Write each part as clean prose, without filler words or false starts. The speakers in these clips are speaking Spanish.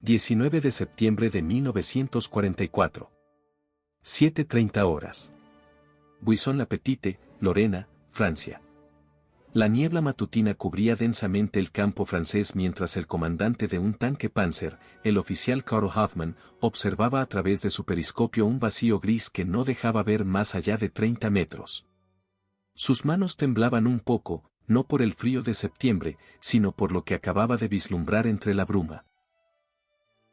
19 de septiembre de 1944. 7:30 horas. Buisson-la-Petite, Lorena, Francia. La niebla matutina cubría densamente el campo francés mientras el comandante de un tanque Panzer, el oficial Karl Hoffmann, observaba a través de su periscopio un vacío gris que no dejaba ver más allá de 30 metros. Sus manos temblaban un poco, no por el frío de septiembre, sino por lo que acababa de vislumbrar entre la bruma.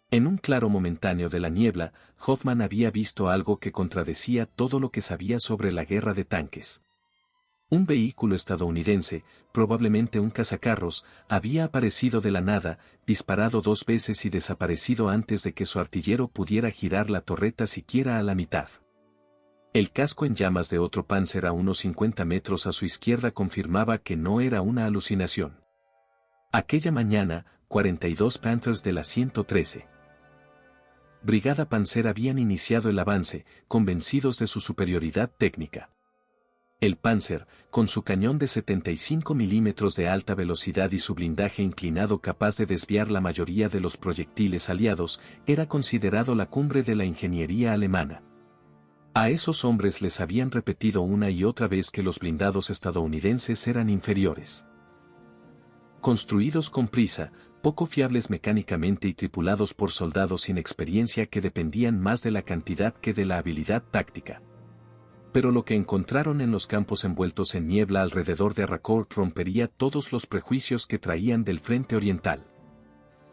En un claro momentáneo de la niebla, Hoffmann había visto algo que contradecía todo lo que sabía sobre la guerra de tanques. Un vehículo estadounidense, probablemente un cazacarros, había aparecido de la nada, disparado 2 veces y desaparecido antes de que su artillero pudiera girar la torreta siquiera a la mitad. El casco en llamas de otro Panzer a unos 50 metros a su izquierda confirmaba que no era una alucinación. Aquella mañana, 42 Panthers de la 113. Brigada Panzer habían iniciado el avance, convencidos de su superioridad técnica. El Panzer, con su cañón de 75 milímetros de alta velocidad y su blindaje inclinado capaz de desviar la mayoría de los proyectiles aliados, era considerado la cumbre de la ingeniería alemana. A esos hombres les habían repetido una y otra vez que los blindados estadounidenses eran inferiores. Construidos con prisa, poco fiables mecánicamente y tripulados por soldados sin experiencia que dependían más de la cantidad que de la habilidad táctica. Pero lo que encontraron en los campos envueltos en niebla alrededor de Arracourt rompería todos los prejuicios que traían del frente oriental.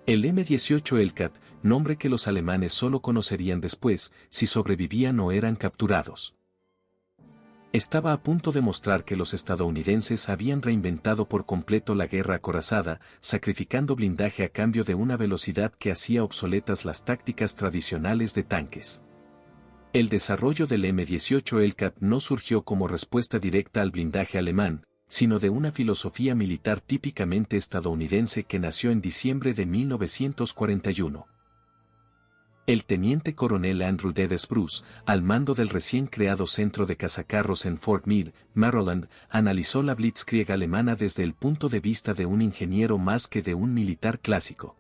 El M-18 Hellcat, nombre que los alemanes solo conocerían después, si sobrevivían o eran capturados. Estaba a punto de mostrar que los estadounidenses habían reinventado por completo la guerra acorazada, sacrificando blindaje a cambio de una velocidad que hacía obsoletas las tácticas tradicionales de tanques. El desarrollo del M-18 Hellcat no surgió como respuesta directa al blindaje alemán, sino de una filosofía militar típicamente estadounidense que nació en diciembre de 1941. El teniente coronel Andrew Dedes Bruce, al mando del recién creado centro de cazacarros en Fort Meade, Maryland, analizó la Blitzkrieg alemana desde el punto de vista de un ingeniero más que de un militar clásico.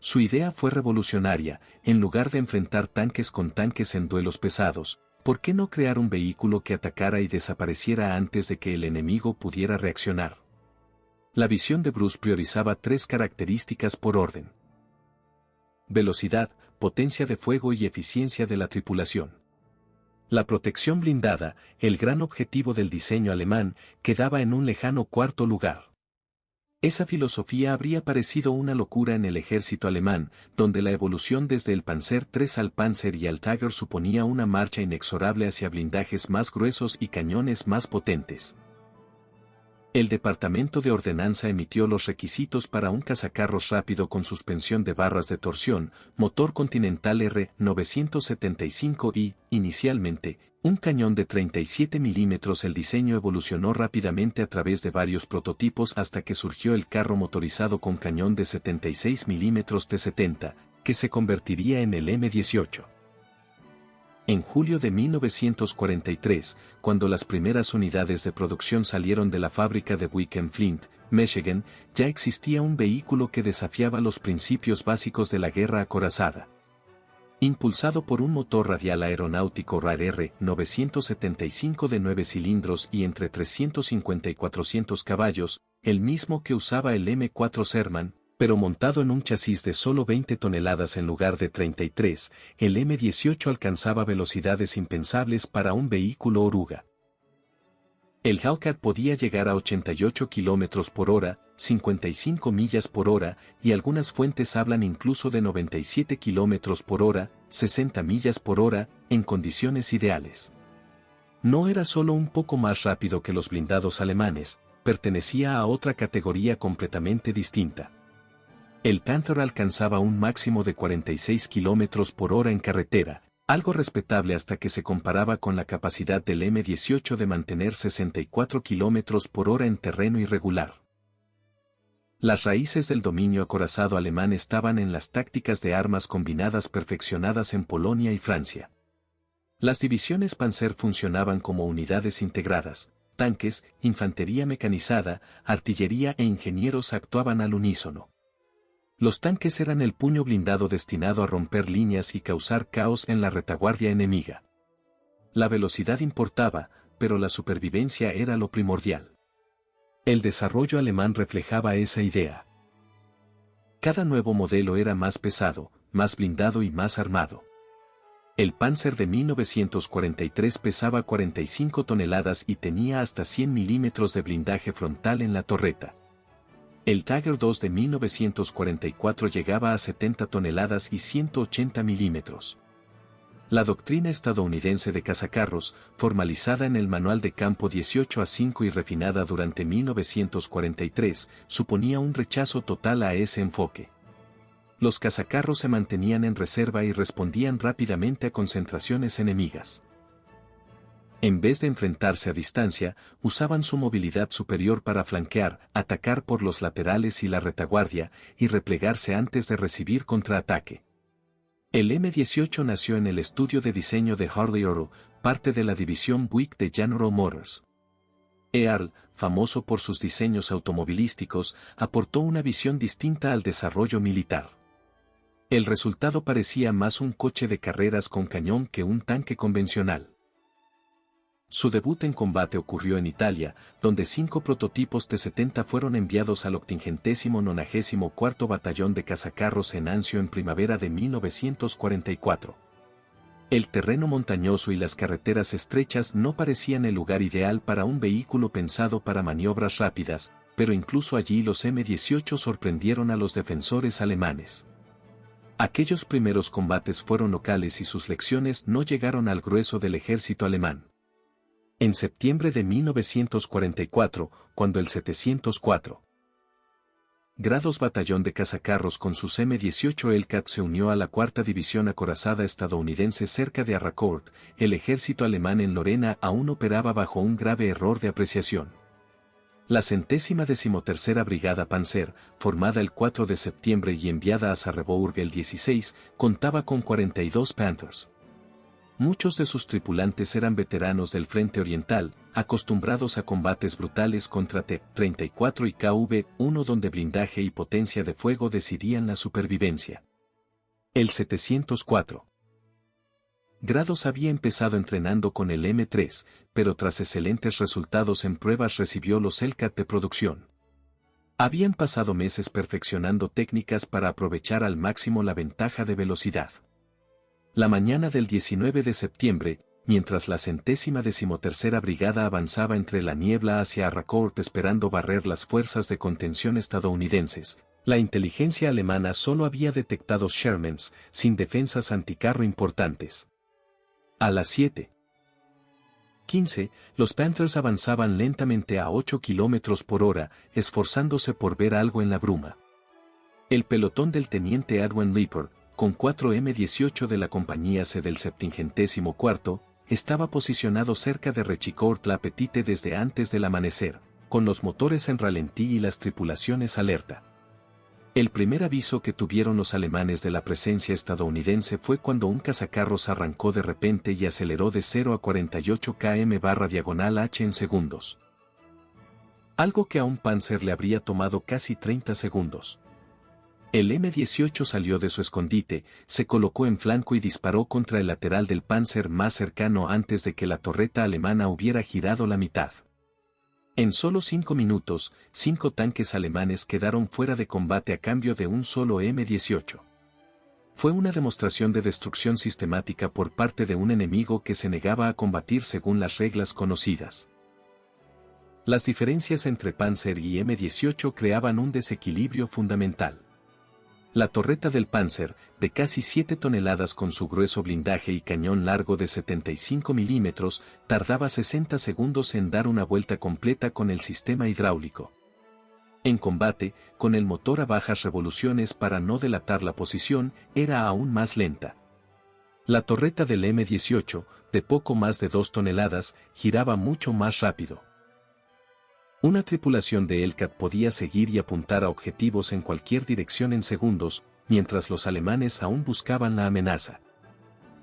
Su idea fue revolucionaria: en lugar de enfrentar tanques con tanques en duelos pesados, ¿por qué no crear un vehículo que atacara y desapareciera antes de que el enemigo pudiera reaccionar? La visión de Bruce priorizaba 3 características por orden: velocidad, potencia de fuego y eficiencia de la tripulación. La protección blindada, el gran objetivo del diseño alemán, quedaba en un lejano cuarto lugar. Esa filosofía habría parecido una locura en el ejército alemán, donde la evolución desde el Panzer III al Panzer y al Tiger suponía una marcha inexorable hacia blindajes más gruesos y cañones más potentes. El Departamento de Ordenanza emitió los requisitos para un cazacarros rápido con suspensión de barras de torsión, motor Continental R975 y, inicialmente, un cañón de 37 milímetros. El diseño evolucionó rápidamente a través de varios prototipos hasta que surgió el carro motorizado con cañón de 76 milímetros T-70, que se convertiría en el M-18. En julio de 1943, cuando las primeras unidades de producción salieron de la fábrica de Buick en Flint, Michigan, ya existía un vehículo que desafiaba los principios básicos de la guerra acorazada. Impulsado por un motor radial aeronáutico RAR R975 de 9 cilindros y entre 350 y 400 caballos, el mismo que usaba el M4 Sherman, pero montado en un chasis de solo 20 toneladas en lugar de 33, el M-18 alcanzaba velocidades impensables para un vehículo oruga. El Hellcat podía llegar a 88 km por hora, 55 millas por hora, y algunas fuentes hablan incluso de 97 km por hora, 60 millas por hora, en condiciones ideales. No era solo un poco más rápido que los blindados alemanes, pertenecía a otra categoría completamente distinta. El Panther alcanzaba un máximo de 46 km por hora en carretera, algo respetable hasta que se comparaba con la capacidad del M-18 de mantener 64 km por hora en terreno irregular. Las raíces del dominio acorazado alemán estaban en las tácticas de armas combinadas perfeccionadas en Polonia y Francia. Las divisiones Panzer funcionaban como unidades integradas: tanques, infantería mecanizada, artillería e ingenieros actuaban al unísono. Los tanques eran el puño blindado destinado a romper líneas y causar caos en la retaguardia enemiga. La velocidad importaba, pero la supervivencia era lo primordial. El desarrollo alemán reflejaba esa idea. Cada nuevo modelo era más pesado, más blindado y más armado. El Panzer de 1943 pesaba 45 toneladas y tenía hasta 100 milímetros de blindaje frontal en la torreta. El Tiger II de 1944 llegaba a 70 toneladas y 180 milímetros. La doctrina estadounidense de cazacarros, formalizada en el Manual de Campo 18A5 y refinada durante 1943, suponía un rechazo total a ese enfoque. Los cazacarros se mantenían en reserva y respondían rápidamente a concentraciones enemigas. En vez de enfrentarse a distancia, usaban su movilidad superior para flanquear, atacar por los laterales y la retaguardia, y replegarse antes de recibir contraataque. El M-18 nació en el estudio de diseño de Harley-Oro, parte de la división Buick de General Motors. Earl, famoso por sus diseños automovilísticos, aportó una visión distinta al desarrollo militar. El resultado parecía más un coche de carreras con cañón que un tanque convencional. Su debut en combate ocurrió en Italia, donde 5 prototipos T-70 fueron enviados al 89º Batallón de Cazacarros en Anzio en primavera de 1944. El terreno montañoso y las carreteras estrechas no parecían el lugar ideal para un vehículo pensado para maniobras rápidas, pero incluso allí los M-18 sorprendieron a los defensores alemanes. Aquellos primeros combates fueron locales y sus lecciones no llegaron al grueso del ejército alemán. En septiembre de 1944, cuando el 704 grados Batallón de Cazacarros con sus M-18 Hellcat se unió a la 4ª División Acorazada estadounidense cerca de Harcourt, el ejército alemán en Lorena aún operaba bajo un grave error de apreciación. La 113ª Brigada Panzer, formada el 4 de septiembre y enviada a Sarrebourg el 16, contaba con 42 Panthers. Muchos de sus tripulantes eran veteranos del Frente Oriental, acostumbrados a combates brutales contra T-34 y KV-1 donde blindaje y potencia de fuego decidían la supervivencia. El 704 grados había empezado entrenando con el M3, pero tras excelentes resultados en pruebas recibió los Hellcat de producción. Habían pasado meses perfeccionando técnicas para aprovechar al máximo la ventaja de velocidad. La mañana del 19 de septiembre, mientras la 113ª Brigada avanzaba entre la niebla hacia Harcourt esperando barrer las fuerzas de contención estadounidenses, la inteligencia alemana solo había detectado Shermans, sin defensas anticarro importantes. A las 7:15, los Panthers avanzaban lentamente a 8 km por hora, esforzándose por ver algo en la bruma. El pelotón del teniente Edwin Leeper, con 4 M-18 de la compañía C del 74º, estaba posicionado cerca de Rechicourt-la-Petite desde antes del amanecer, con los motores en ralentí y las tripulaciones alerta. El primer aviso que tuvieron los alemanes de la presencia estadounidense fue cuando un cazacarros arrancó de repente y aceleró de 0 a 48 km/h en segundos. Algo que a un Panzer le habría tomado casi 30 segundos. El M-18 salió de su escondite, se colocó en flanco y disparó contra el lateral del Panzer más cercano antes de que la torreta alemana hubiera girado la mitad. En solo 5 minutos, 5 tanques alemanes quedaron fuera de combate a cambio de un solo M-18. Fue una demostración de destrucción sistemática por parte de un enemigo que se negaba a combatir según las reglas conocidas. Las diferencias entre Panzer y M-18 creaban un desequilibrio fundamental. La torreta del Panzer, de casi 7 toneladas con su grueso blindaje y cañón largo de 75 milímetros, tardaba 60 segundos en dar una vuelta completa con el sistema hidráulico. En combate, con el motor a bajas revoluciones para no delatar la posición, era aún más lenta. La torreta del M-18, de poco más de 2 toneladas, giraba mucho más rápido. Una tripulación de Hellcat podía seguir y apuntar a objetivos en cualquier dirección en segundos, mientras los alemanes aún buscaban la amenaza.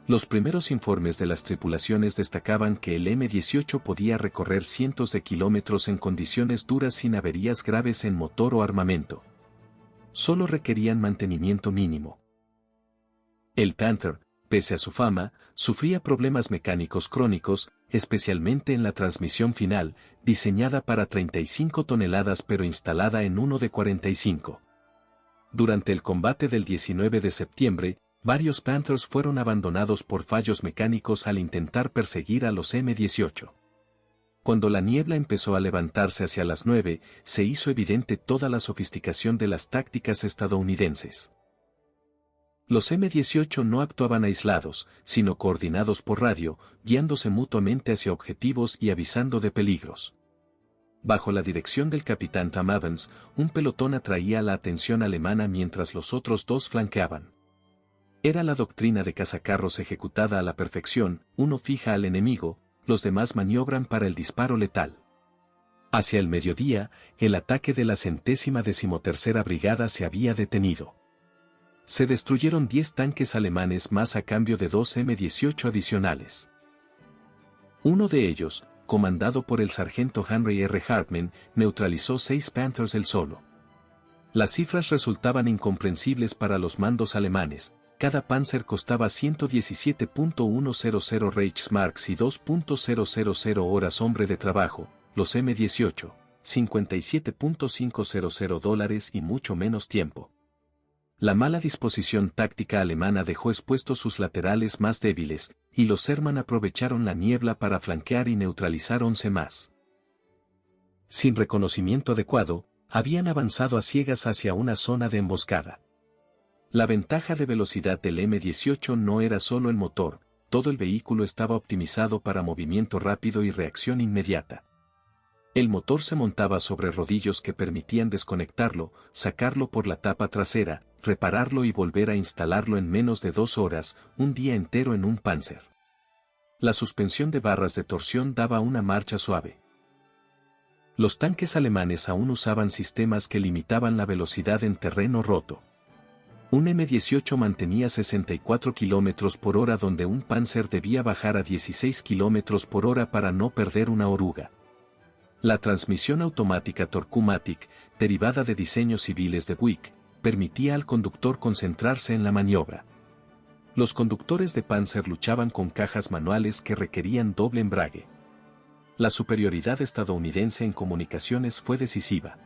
Los primeros informes de las tripulaciones destacaban que el M-18 podía recorrer cientos de kilómetros en condiciones duras sin averías graves en motor o armamento. solo requerían mantenimiento mínimo. El Panther, pese a su fama, sufría problemas mecánicos crónicos, especialmente en la transmisión final, diseñada para 35 toneladas pero instalada en uno de 45. Durante el combate del 19 de septiembre, varios Panthers fueron abandonados por fallos mecánicos al intentar perseguir a los M-18. Cuando la niebla empezó a levantarse hacia las 9, se hizo evidente toda la sofisticación de las tácticas estadounidenses. Los M-18 no actuaban aislados, sino coordinados por radio, guiándose mutuamente hacia objetivos y avisando de peligros. Bajo la dirección del capitán Tom Evans, un pelotón atraía la atención alemana mientras los otros dos flanqueaban. Era la doctrina de cazacarros ejecutada a la perfección: uno fija al enemigo, los demás maniobran para el disparo letal. Hacia el mediodía, el ataque de la 113ª Brigada se había detenido. Se destruyeron 10 tanques alemanes más a cambio de 2 M-18 adicionales. Uno de ellos, comandado por el sargento Henry R. Hartmann, neutralizó 6 Panthers él solo. Las cifras resultaban incomprensibles para los mandos alemanes. Cada Panzer costaba 117.100 Reichsmarks y 2.000 horas hombre de trabajo, los M-18, $57.500 y mucho menos tiempo. La mala disposición táctica alemana dejó expuestos sus laterales más débiles, y los Sherman aprovecharon la niebla para flanquear y neutralizar 11 más. Sin reconocimiento adecuado, habían avanzado a ciegas hacia una zona de emboscada. La ventaja de velocidad del M-18 no era solo el motor, todo el vehículo estaba optimizado para movimiento rápido y reacción inmediata. El motor se montaba sobre rodillos que permitían desconectarlo, sacarlo por la tapa trasera, repararlo y volver a instalarlo en menos de 2 horas, un día entero en un Panzer. La suspensión de barras de torsión daba una marcha suave. Los tanques alemanes aún usaban sistemas que limitaban la velocidad en terreno roto. Un M-18 mantenía 64 km por hora donde un Panzer debía bajar a 16 km por hora para no perder una oruga. La transmisión automática Torque-O-Matic, derivada de diseños civiles de Buick, permitía al conductor concentrarse en la maniobra. Los conductores de Panzer luchaban con cajas manuales que requerían doble embrague. La superioridad estadounidense en comunicaciones fue decisiva.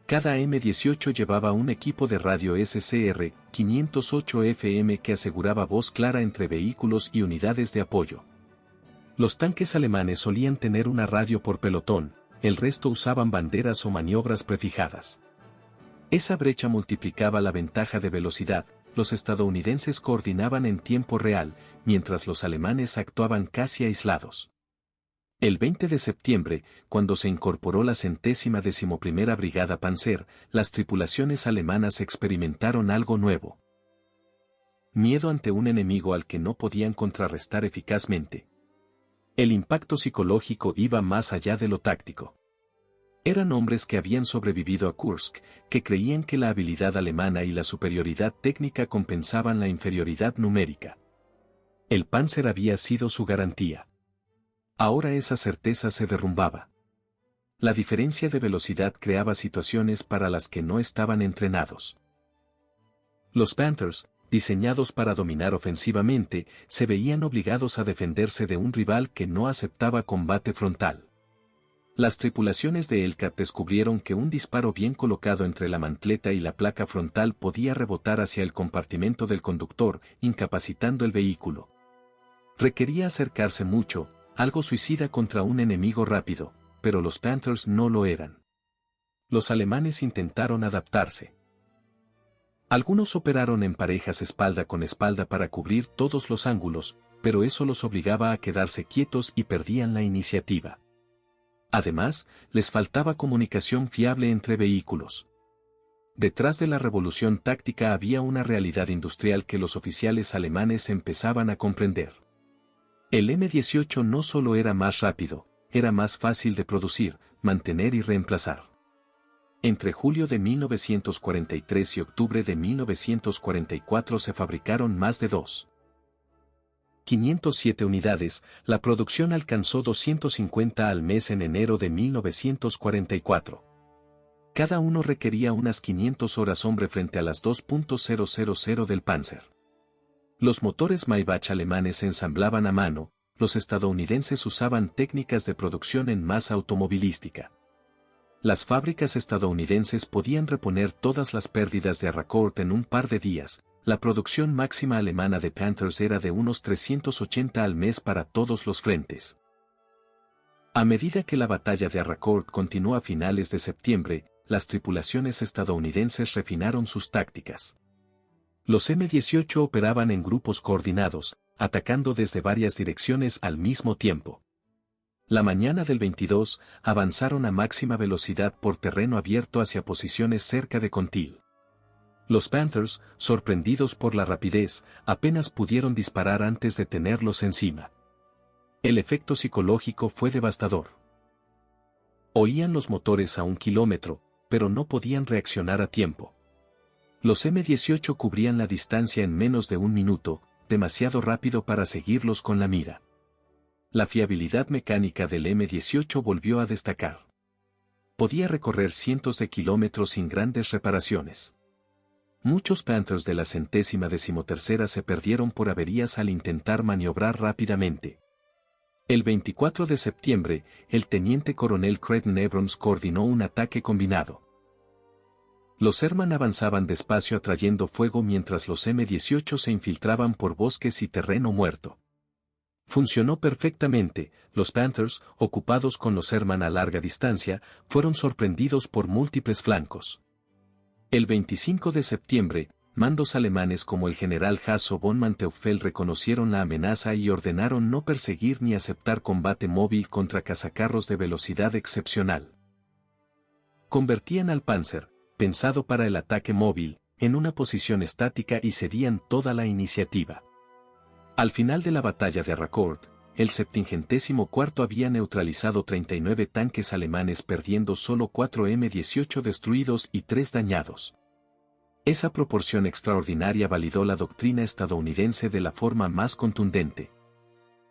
Cada M-18 llevaba un equipo de radio SCR 508 FM que aseguraba voz clara entre vehículos y unidades de apoyo. Los tanques alemanes solían tener una radio por pelotón, el resto usaban banderas o maniobras prefijadas. Esa brecha multiplicaba la ventaja de velocidad. Los estadounidenses coordinaban en tiempo real, mientras los alemanes actuaban casi aislados. El 20 de septiembre, cuando se incorporó la 111ª Brigada Panzer, las tripulaciones alemanas experimentaron algo nuevo. Miedo ante un enemigo al que no podían contrarrestar eficazmente. El impacto psicológico iba más allá de lo táctico. Eran hombres que habían sobrevivido a Kursk, que creían que la habilidad alemana y la superioridad técnica compensaban la inferioridad numérica. El Panzer había sido su garantía. Ahora esa certeza se derrumbaba. La diferencia de velocidad creaba situaciones para las que no estaban entrenados. Los Panthers, diseñados para dominar ofensivamente, se veían obligados a defenderse de un rival que no aceptaba combate frontal. Las tripulaciones de Hellcat descubrieron que un disparo bien colocado entre la mantleta y la placa frontal podía rebotar hacia el compartimento del conductor, incapacitando el vehículo. Requería acercarse mucho, algo suicida contra un enemigo rápido, pero los Panthers no lo eran. Los alemanes intentaron adaptarse. Algunos operaron en parejas espalda con espalda para cubrir todos los ángulos, pero eso los obligaba a quedarse quietos y perdían la iniciativa. Además, les faltaba comunicación fiable entre vehículos. Detrás de la revolución táctica había una realidad industrial que los oficiales alemanes empezaban a comprender. El M-18 no solo era más rápido, era más fácil de producir, mantener y reemplazar. Entre julio de 1943 y octubre de 1944 se fabricaron más de 2.507 unidades, la producción alcanzó 250 al mes en enero de 1944. Cada uno requería unas 500 horas hombre frente a las 2.000 del Panzer. Los motores Maybach alemanes se ensamblaban a mano, los estadounidenses usaban técnicas de producción en masa automovilística. Las fábricas estadounidenses podían reponer todas las pérdidas de Arracourt en un par de días. La producción máxima alemana de Panthers era de unos 380 al mes para todos los frentes. A medida que la batalla de Arracourt continuó a finales de septiembre, las tripulaciones estadounidenses refinaron sus tácticas. Los M-18 operaban en grupos coordinados, atacando desde varias direcciones al mismo tiempo. La mañana del 22, avanzaron a máxima velocidad por terreno abierto hacia posiciones cerca de Contil. Los Panthers, sorprendidos por la rapidez, apenas pudieron disparar antes de tenerlos encima. El efecto psicológico fue devastador. Oían los motores a 1 kilómetro, pero no podían reaccionar a tiempo. Los M-18 cubrían la distancia en menos de 1 minuto, demasiado rápido para seguirlos con la mira. La fiabilidad mecánica del M-18 volvió a destacar. Podía recorrer cientos de kilómetros sin grandes reparaciones. Muchos Panthers de la 113ª se perdieron por averías al intentar maniobrar rápidamente. El 24 de septiembre, el teniente coronel Creighton Abrams coordinó un ataque combinado. Los Sherman avanzaban despacio atrayendo fuego mientras los M-18 se infiltraban por bosques y terreno muerto. Funcionó perfectamente, los Panthers, ocupados con los Sherman a larga distancia, fueron sorprendidos por múltiples flancos. El 25 de septiembre, mandos alemanes como el general Hasso von Manteuffel reconocieron la amenaza y ordenaron no perseguir ni aceptar combate móvil contra cazacarros de velocidad excepcional. Convertían al Panzer, pensado para el ataque móvil, en una posición estática y cedían toda la iniciativa. Al final de la batalla de Arracourt, el 74º había neutralizado 39 tanques alemanes perdiendo solo 4 M-18 destruidos y 3 dañados. Esa proporción extraordinaria validó la doctrina estadounidense de la forma más contundente.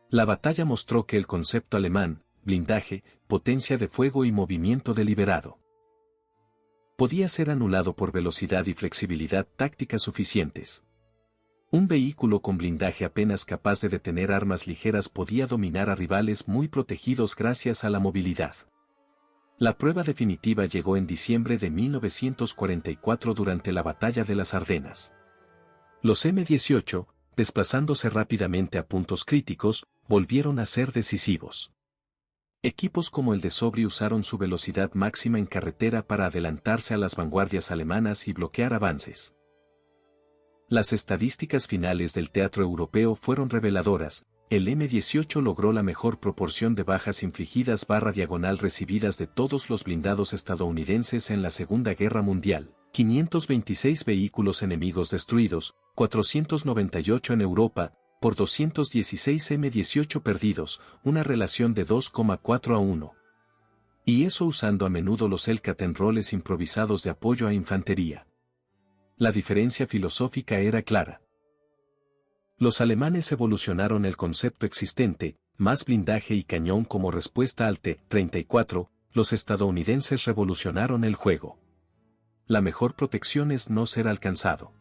La batalla mostró que el concepto alemán, blindaje, potencia de fuego y movimiento deliberado, podía ser anulado por velocidad y flexibilidad táctica suficientes. Un vehículo con blindaje apenas capaz de detener armas ligeras podía dominar a rivales muy protegidos gracias a la movilidad. La prueba definitiva llegó en diciembre de 1944 durante la Batalla de las Ardenas. Los M-18, desplazándose rápidamente a puntos críticos, volvieron a ser decisivos. Equipos como el de Sobri usaron su velocidad máxima en carretera para adelantarse a las vanguardias alemanas y bloquear avances. Las estadísticas finales del teatro europeo fueron reveladoras. El M-18 logró la mejor proporción de bajas infligidas / recibidas de todos los blindados estadounidenses en la Segunda Guerra Mundial, 526 vehículos enemigos destruidos, 498 en Europa, por 216 M-18 perdidos, una relación de 2,4 a 1. Y eso usando a menudo los Hellcat en roles improvisados de apoyo a infantería. La diferencia filosófica era clara. Los alemanes evolucionaron el concepto existente, más blindaje y cañón como respuesta al T-34, los estadounidenses revolucionaron el juego. La mejor protección es no ser alcanzado.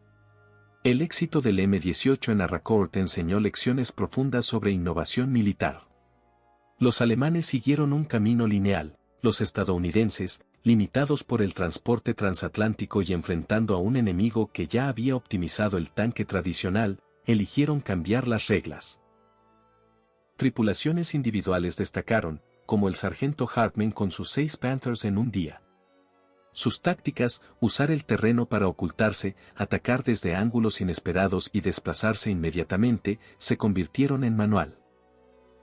El éxito del M-18 en Arracourt enseñó lecciones profundas sobre innovación militar. Los alemanes siguieron un camino lineal, los estadounidenses, limitados por el transporte transatlántico y enfrentando a un enemigo que ya había optimizado el tanque tradicional, eligieron cambiar las reglas. Tripulaciones individuales destacaron, como el sargento Hartman con sus 6 Panthers en un día. Sus tácticas, usar el terreno para ocultarse, atacar desde ángulos inesperados y desplazarse inmediatamente, se convirtieron en manual.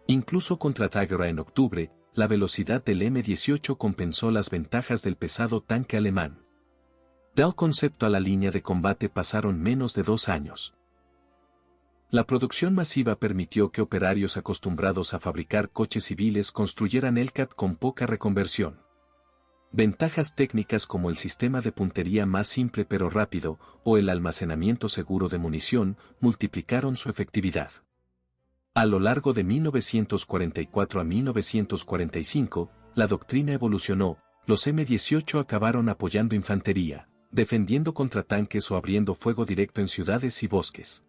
Incluso contra Taggara en octubre, la velocidad del M-18 compensó las ventajas del pesado tanque alemán. Del concepto a la línea de combate pasaron menos de 2 años. La producción masiva permitió que operarios acostumbrados a fabricar coches civiles construyeran Hellcat con poca reconversión. Ventajas técnicas como el sistema de puntería más simple pero rápido, o el almacenamiento seguro de munición, multiplicaron su efectividad. A lo largo de 1944 a 1945, la doctrina evolucionó, los M-18 acabaron apoyando infantería, defendiendo contra tanques o abriendo fuego directo en ciudades y bosques.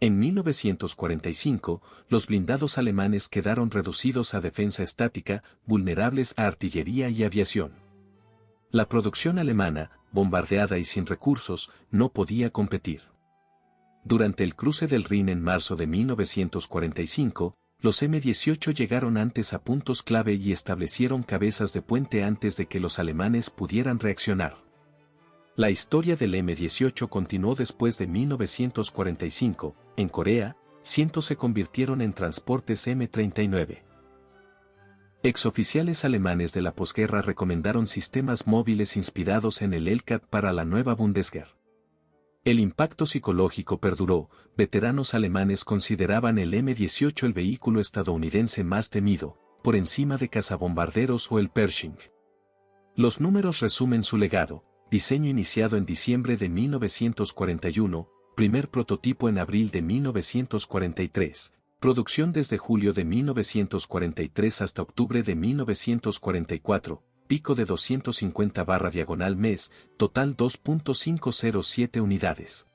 En 1945, los blindados alemanes quedaron reducidos a defensa estática, vulnerables a artillería y aviación. La producción alemana, bombardeada y sin recursos, no podía competir. Durante el cruce del Rin en marzo de 1945, los M-18 llegaron antes a puntos clave y establecieron cabezas de puente antes de que los alemanes pudieran reaccionar. La historia del M-18 continuó después de 1945. En Corea, cientos se convirtieron en transportes M-39. Exoficiales alemanes de la posguerra recomendaron sistemas móviles inspirados en el Hellcat para la nueva Bundeswehr. El impacto psicológico perduró. Veteranos alemanes consideraban el M-18 el vehículo estadounidense más temido, por encima de cazabombarderos o el Pershing. Los números resumen su legado. Diseño iniciado en diciembre de 1941, primer prototipo en abril de 1943, producción desde julio de 1943 hasta octubre de 1944, pico de 250/mes, total 2.507 unidades.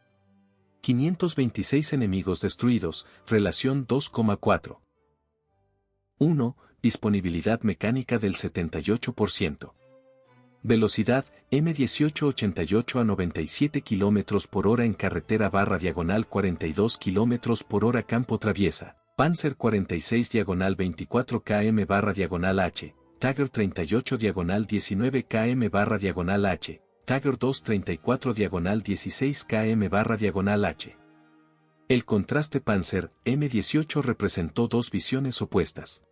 526 enemigos destruidos, relación 2,4. 1. Disponibilidad mecánica del 78%. Velocidad, M18 88 a 97 km por hora en carretera / 42 km por hora campo traviesa, Panzer 46 /24 km / H, Tiger 38 19 km / H, Tiger 2 34 16 km / H. El contraste Panzer, M18 representó dos visiones opuestas.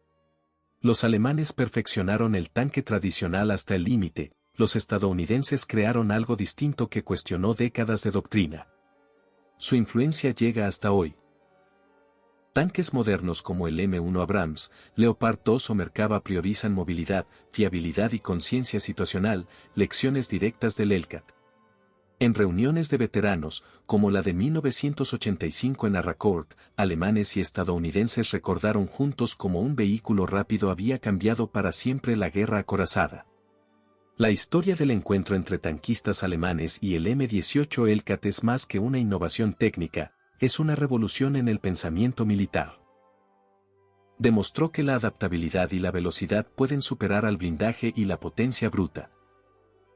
Los alemanes perfeccionaron el tanque tradicional hasta el límite. Los estadounidenses crearon algo distinto que cuestionó décadas de doctrina. Su influencia llega hasta hoy. Tanques modernos como el M1 Abrams, Leopard 2 o Merkava priorizan movilidad, fiabilidad y conciencia situacional, lecciones directas del Hellcat. En reuniones de veteranos, como la de 1985 en Arracourt, alemanes y estadounidenses recordaron juntos cómo un vehículo rápido había cambiado para siempre la guerra acorazada. La historia del encuentro entre tanquistas alemanes y el M-18 Hellcat es más que una innovación técnica, es una revolución en el pensamiento militar. Demostró que la adaptabilidad y la velocidad pueden superar al blindaje y la potencia bruta.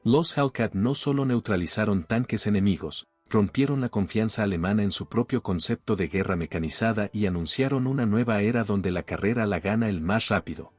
Los Hellcat no solo neutralizaron tanques enemigos, rompieron la confianza alemana en su propio concepto de guerra mecanizada y anunciaron una nueva era donde la carrera la gana el más rápido.